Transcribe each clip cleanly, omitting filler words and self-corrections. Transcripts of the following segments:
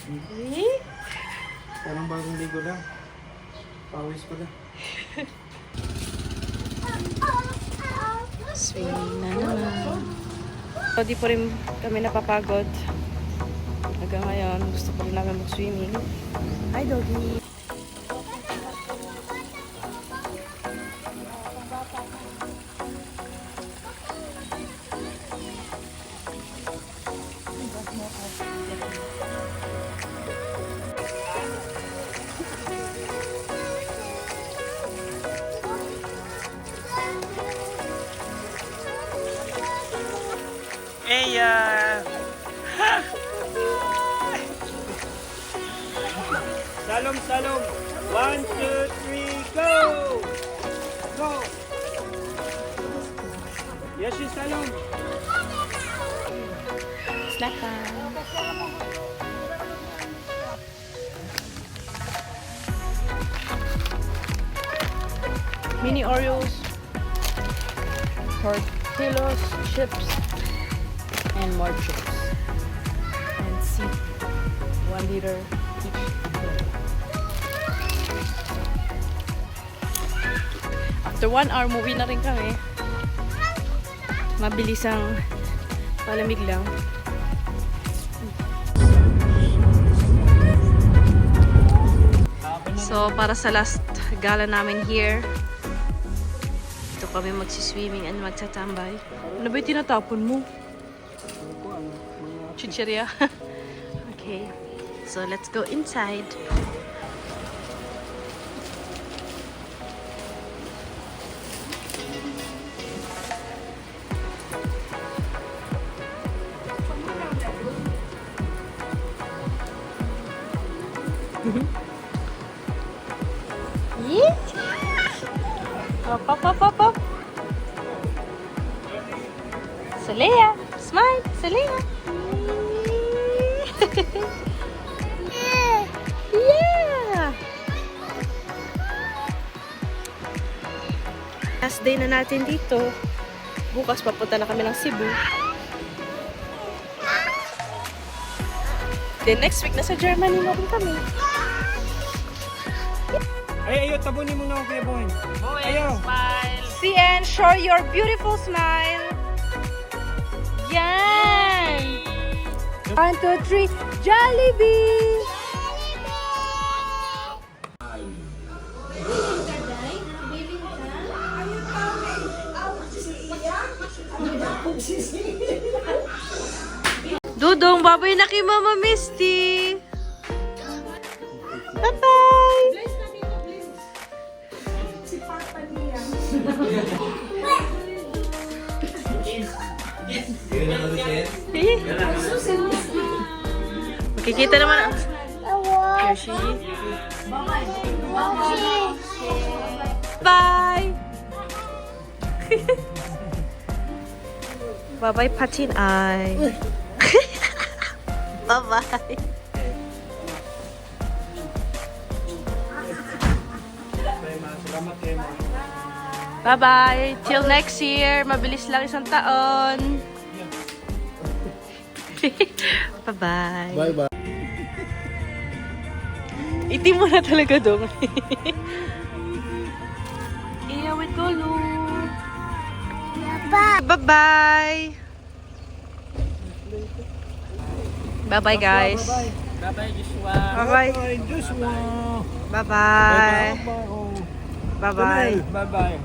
Eh? Parang bagong ligo lang. Pawis pala. Swimming na naman. So, di pa rin kami napapagod. Hanggang ngayon, gusto pa rin namin mag-swimming. Hi, doggy! Eya! Salom, salom! 1, 2, 3, go! Go! Yoshi, salom! Snack time! Mini Oreos, tortillas, chips, and more chips. And see, 1 liter each. After 1 hour, movie na rin kami. Mabilis ang palamig lang. So, para sa last gala namin here, ito kami magsiswimming and magtatambay. Ano ba yung tinatapon mo? Chichirya. Okay. So, let's go inside. Up, up, up, up, up. Salea, smile, Salea. Yeah. Last day na natin dito. Bukas papunta na kami ng Cebu. Then next week na sa Germany na rin kami. Ay, ayo, tabunin mo na ako, Kuya Bowen. Ayo. Smile. See and show your beautiful smile. Yan. 1, 2, 3. Jollibee. Dudong, babay na kay Mama Misty. Bye-bye. Makikita naman. Yoshi. Bye. Bye-bye, Patin Eye. Bye-bye. Salamat kayo, Ma. Bye-bye. Till next year. Mabilis lang 1 taon. Bye-bye. Bye-bye. Itim mo na talaga dong. Iya with Golo. Bye-bye. Bye-bye, guys. Bye-bye, Joshua. Bye-bye. Bye-bye, Joshua. Bye-bye. Bye-bye. Bye-bye.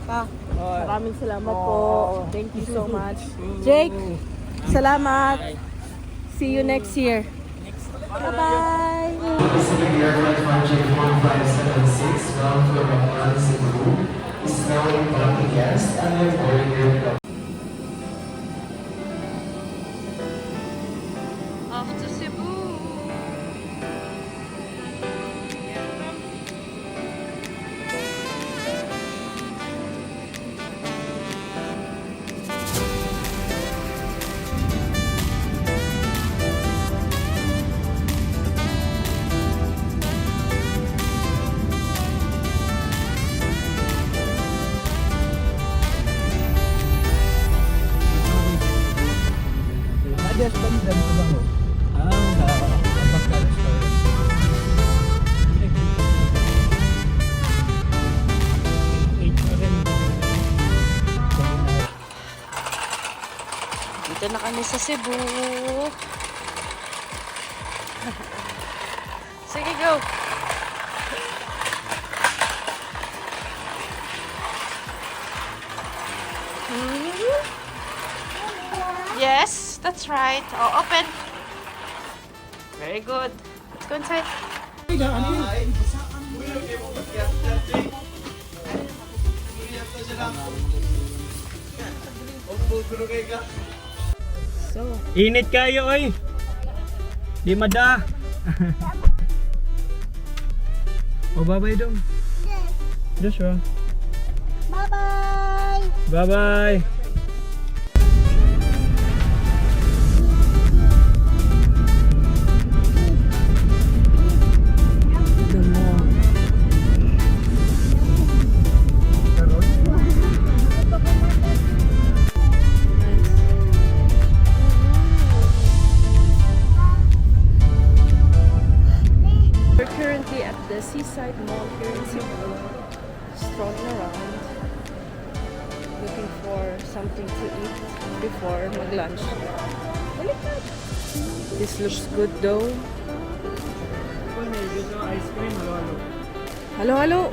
Maraming salamat po. Thank you so much. Jake, salamat. See you next year. Bye-bye. Pacific Airline Project 1576 bound to Abangan, Cebu is now inviting guests and their boarding aircraft. Off to Cebu. Yes, bandan ko ba mo? Ah, bakal. Dito na kami sa Cebu. Sige, go! Yes, that's right. Oh, open. Very good. Let's go inside. So, Init kayo oy. Di mada. O bye-bye dong. Joshua. Bye-bye! Bye-bye. the mall. We're currently at the Seaside Mall here in Cebu, strolling around, looking for something to eat before mag-lunch. This looks good though. Ice cream, halo-halo. Halo, halo.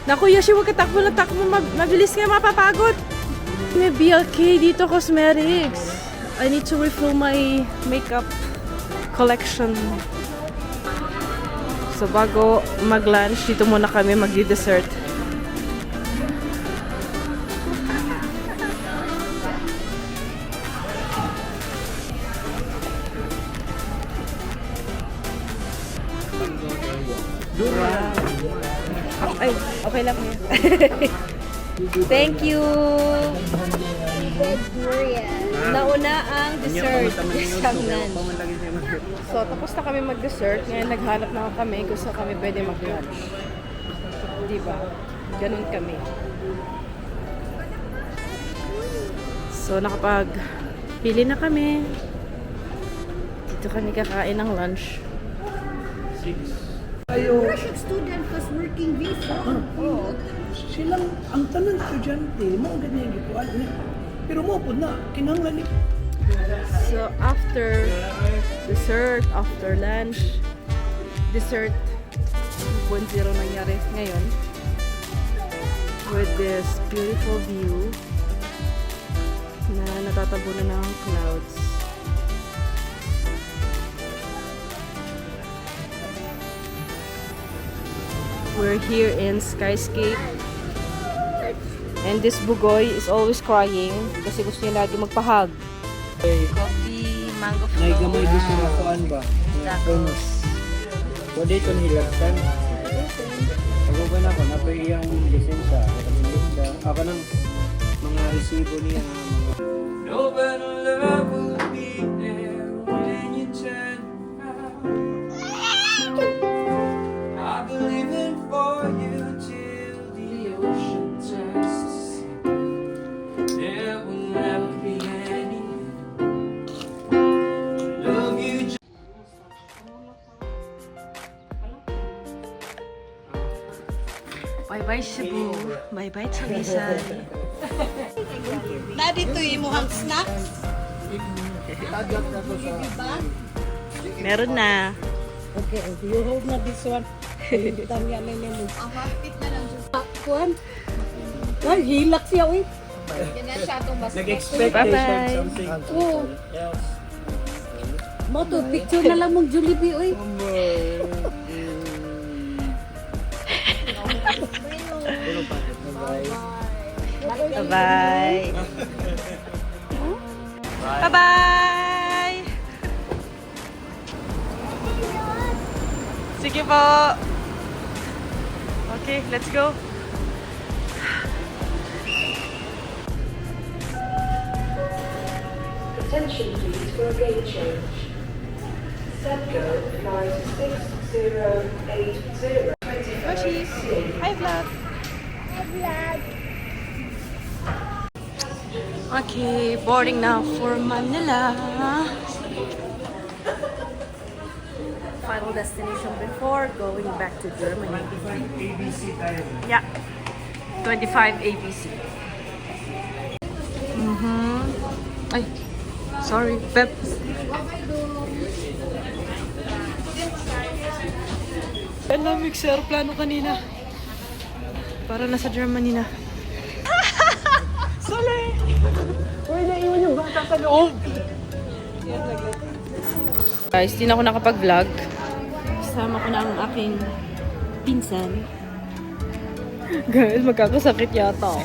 Naku, Yoshi, huwag ka takbo na takbo. Mabilis nga, mapapagod. May BLK dito, cosmetics. I need to refill my makeup collection. So, bago mag-lunch, dito muna kami magdi-dessert. Ay, okay lang yan. Thank you! Nauna ang dessert. Samnan. So, tapos na kami mag-dessert. Ngayon, naghanap na kami kung saan kami pwede mag-lunch. Diba? Ganun kami. So, nakapag-pili na kami. Dito kami kakain ng lunch. Worship student was working visa. Oo. Silang, ang tanang estudyante, mo ganyan yung gituan niya. Pero mo po na, kinanglan ni. So, after dessert, after lunch, dessert 2.0 nangyari ngayon. With this beautiful view na natatabunan ng clouds. We're here in Skyscape. And this bugoy is always crying kasi gusto niya lagi magpahag. Coffee, mango float. Naigamay di sila kuan ba? Tapos, Pwede ito nilagtan. Ako ba na ako, nato iyang lisensya. Ako ng mga resibo niya. No better love will be there when you turn around. I believe in for you till the ocean turns to sea. There will never be any love you. bye-bye Cebu. Bye-bye Talisay. Na dito yung muhang snacks. Meron na. Okay, you hold na this one. Tanya na nemo. Ang hapit na lang siya. Kuan. Ay, hilak siya, uy. Nag-expect Bye-bye. something. Oo. Mo to, picture na lang mong Jollibee, uy. Bye-bye. Bye-bye! Sige po. Okay, let's go. Attention please for a gate change. Setco flight 6080. Yoshi! Hi, vlog! Okay, boarding now for Manila. Final destination before going back to Germany. ABC tayo. Yeah, 25 ABC. Ay, sorry. Pep. Ang lamig sa aeroplano kanina. Para nasa Germany na. Sorry! Uy, naiwan yung bata sa loob! Guys, di na ako nakapag-vlog. Kasama ko na ang aking pinsan. Guys, magkakasakit yata ako.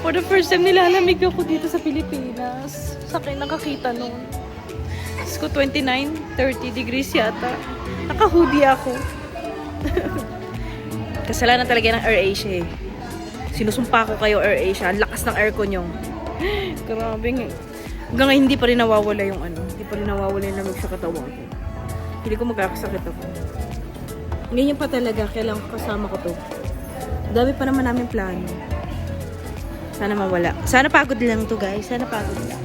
For the first time, nilalamig ako dito sa Pilipinas. Sakay nakakita noon. Diyos ko, 29, 30 degrees yata. Naka-hoodie ako. Kasalanan talaga ng AirAsia eh. Sinusumpa ko kayo AirAsia. Ang lakas ng aircon yung. Grabe nga. Hanggang ngayon, hindi pa rin nawawala yung ano. Hindi pa rin nawawala yung lamig sa katawan ko. Hindi ko magkakasakit ako. Ganyan pa talaga. Kailangan ko kasama ko to. Dami pa naman namin plano. Sana mawala. Sana pagod lang to guys. Sana pagod lang.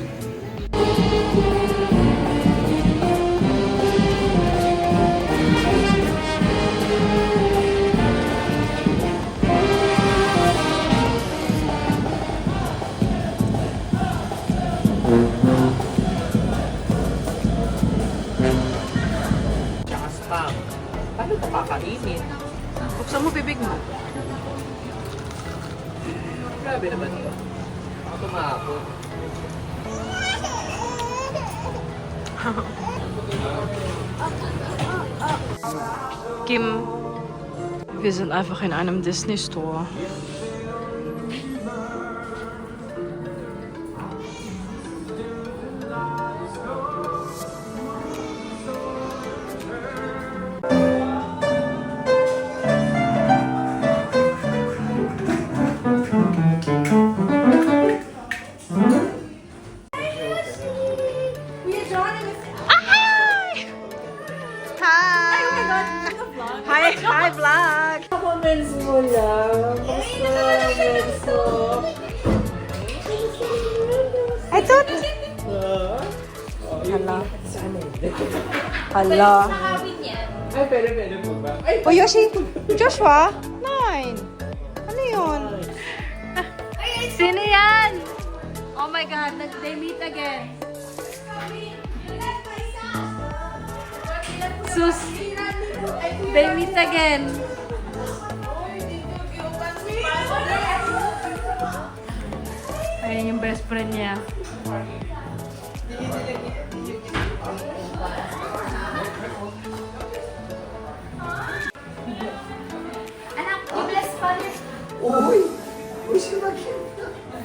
Tsaka spam. Paano ito kakainin? Buksan mo bibig mo. Grabe naman ito. Ako tumahapon. Kim, wir sind einfach in einem Disney Store. Hi, vlog! Comments mo lang. I thought... Hala. Ay, pwede po ba? Ay, Oh, Yoshi! Joshua! 9! Ano yun? Sino yan? Oh my God, they meet again. Sus! They meet again. Ayan yung best friend niya.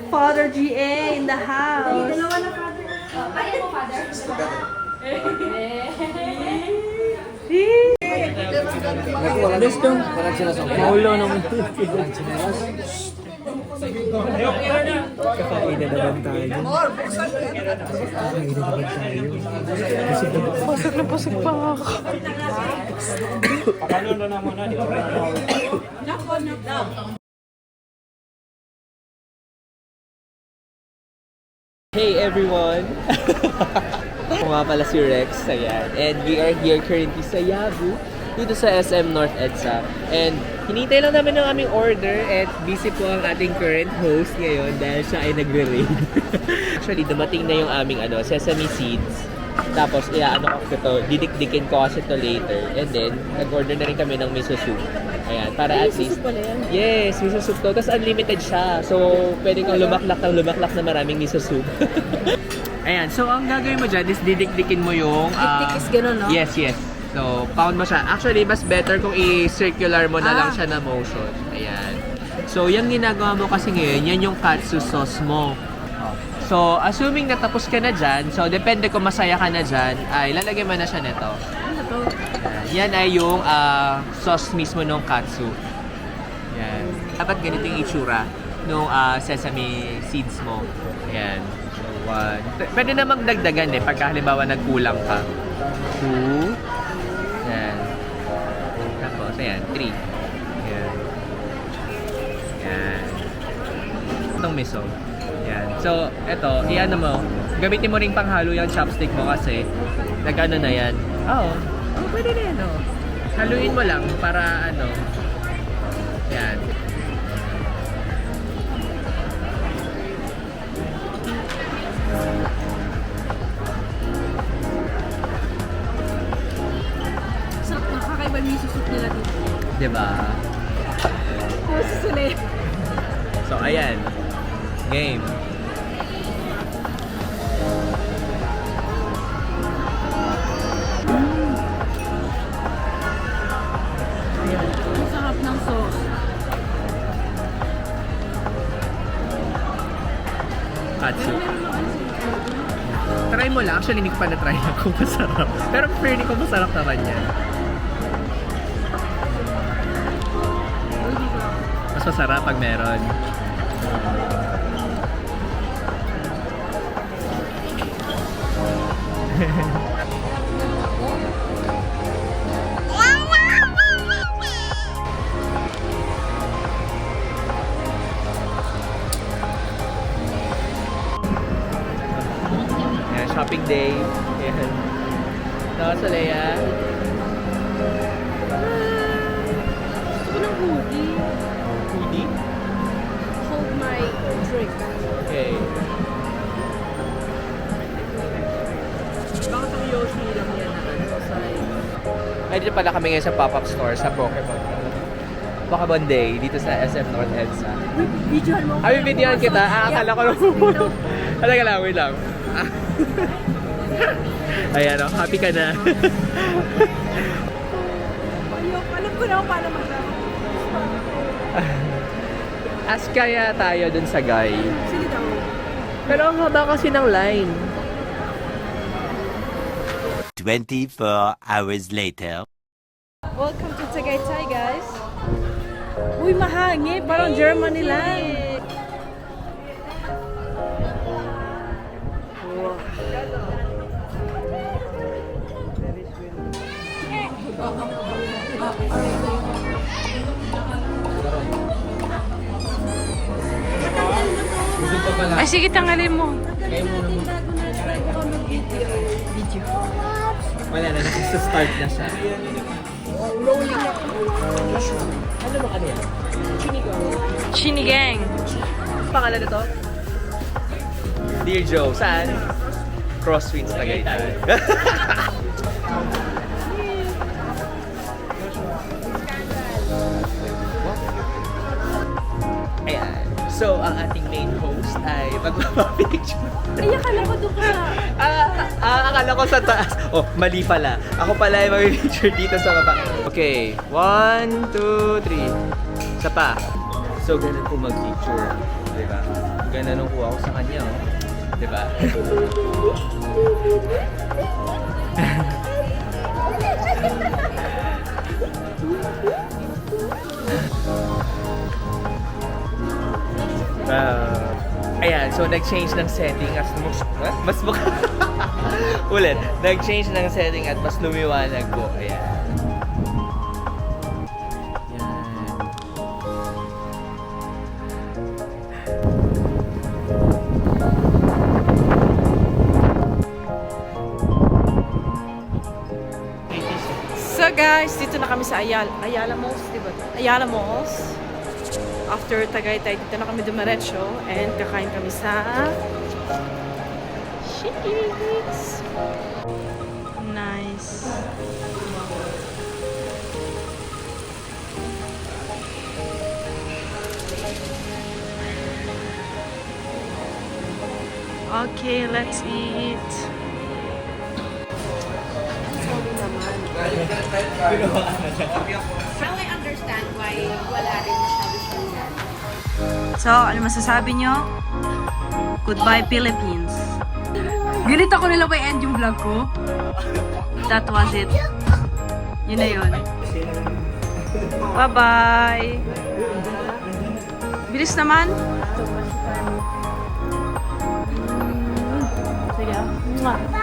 Father GA in the house. Let's go. Maulo naman. Kakainin naman tayo. Pasok na pasok pa ako. Hey everyone! Ako nga pala si Rex, ayan. And we are here currently sa Yabu, dito sa SM North EDSA. And hinintay lang namin ng aming order at busy po ang ating current host ngayon dahil siya ay nagre-raid. Actually, dumating na yung aming sesame seeds. Tapos, ko ito, didikdikin ko kasi ito later. And then, nag-order na rin kami ng miso soup. Ayan, para at least... Yes, miso soup to. Tapos unlimited siya. So, pwede kang lumaklak na maraming miso soup. Ayan, so ang gagawin mo dyan is didikdikin mo yung... Dikdik is ganun, no? Yes, yes. So, pound mo siya. Actually, mas better kung i-circular mo na lang siya na motion. Ayan. So, yung ginagawa mo kasi ngayon, yan yung katsu sauce mo. So, assuming natapos ka na dyan, so depende kung masaya ka na dyan, ay lalagay mo na siya nito. Ano to? Yan ay yung sauce mismo ng katsu. Yan. Dapat ganito yung itsura ng sesame seeds mo. Yan. So, 1. Pwede na magdagdagan pagka halimbawa nagkulang ka. 2. Yan. Tapos, ayan. 3. Yan. Yan. Itong miso. Yan. So, eto, i-ano mo, gamitin mo ring panghalo yung chopstick mo kasi nag-ano na yan. Oo. Oh, pwede na yan, oh. Haluin mo lang para ano. Yan. Sarap na, kakaiba yung miso soup nila dito. Diba? Susunod. So, ayan. Game. Ang sarap ng sauce. Katsu. Try mo lang. Actually, hindi ko pa na-try na kung masarap. Pero fairly ko masarap naman yan. Mas masarap pag meron. Yan, shopping day. Yan. No, sa Leia. Gusto ko ng hoodie. Hoodie? Hold my drink. Okay. Bakit ang Yoshi lang yan na ano sa... Ay, dito pala kami ngayon sa pop-up store sa Pokemon. Pokemon Day dito sa SM North EDSA. Videohan mo. Ay, videohan kita. Akala ko lang pumunta. Talaga lang, wait lang. Ayan o, happy ka na. Ayoko, alam ko na kung paano maglaro. As kaya tayo dun sa guy. Sige daw. Pero ang haba kasi ng line. 24 hours later. Welcome to Tagaytay, guys. Uy, mahangin. Parang Germany lang. Ay, sige, tanggalin mo. Video. Wala na, nasa-start na siya. Ano ba kanina? Chinigang. Pangalan nito? Dear Joe, saan? Crosswinds Tagaytay. Ayan. So, ang ating main host ay magpapapicture. Ay, akala ko doon ka. Akala ko sa taas. Oh, mali pala. Ako pala ay mag-picture dito sa baba. Okay. 1, 2, 3. Isa pa. So, ganun po mag-picture. Diba? Ganun ang kuha ko sa kanya, oh. Diba? Ayan, so nag-change ng setting at mas ulit, nag-change ng setting at mas lumiwanag po. Ayan. Ayan. So guys, dito na kami sa Ayala Malls, di ba? Ayala Malls. After Tagaytay, dito na kami dumiretso and kakain kami sa Shikis. Nice. Okay, let's eat. Now I understand why wala rin masyado siyang yan. So, ano masasabi nyo? Goodbye, Philippines. Ganit ako nila by end yung vlog ko. That was it. Yun na yun. Bye-bye! Bilis naman. Sige. Mwah.